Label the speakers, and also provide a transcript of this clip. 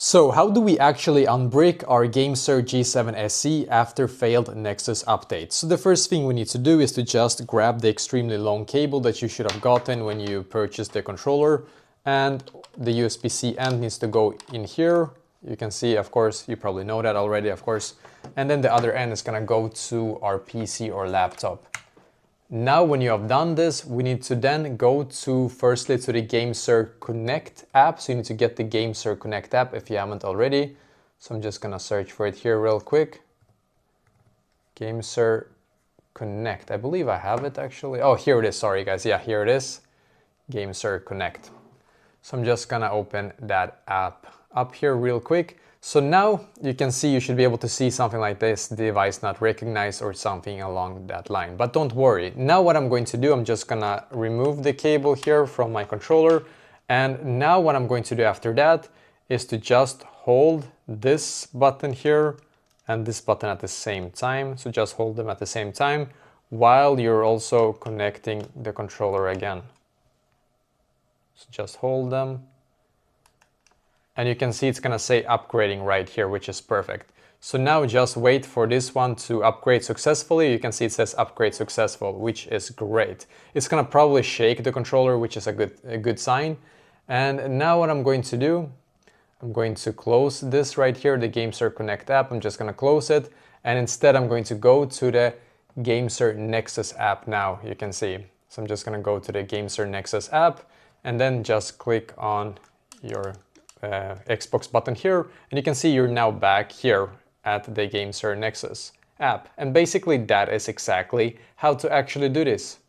Speaker 1: So how do we actually unbrick our Gamesir G7 SE after failed Nexus updates? So the first thing we need to do is to just grab the extremely long cable that you should have gotten when you purchased the controller, and the USB-C end needs to go in here. You can see, of course, you probably know that already, of course. And then the other end is gonna go to our PC or laptop. Now, when you have done this, we need to then go to firstly to the Gamesir Connect app. So you need to get the Gamesir Connect app if you haven't already. So I'm just gonna search for it here real quick. Gamesir Connect, I believe I have it actually. Oh, here it is, sorry guys, yeah, here it is. Gamesir Connect. So I'm just gonna open that app up here real quick. So now you can see, you should be able to see something like this, device not recognized or something along that line. But don't worry, now what I'm going to do, I'm just gonna remove the cable here from my controller. And now what I'm going to do after that is to just hold this button here and this button at the same time. So just hold them at the same time while you're also connecting the controller again. So just hold them. And you can see it's gonna say upgrading right here, which is perfect. So now just wait for this one to upgrade successfully. You can see it says upgrade successful, which is great. It's gonna probably shake the controller, which is a good sign. And now what I'm going to do, I'm going to close this right here, the Gamesir Connect app. I'm just gonna close it. And instead I'm going to go to the Gamesir Nexus app now, you can see. So I'm just gonna go to the Gamesir Nexus app and then just click on your Xbox button here, and you can see you're now back here at the Gamesir Nexus app. And basically that is exactly how to actually do this.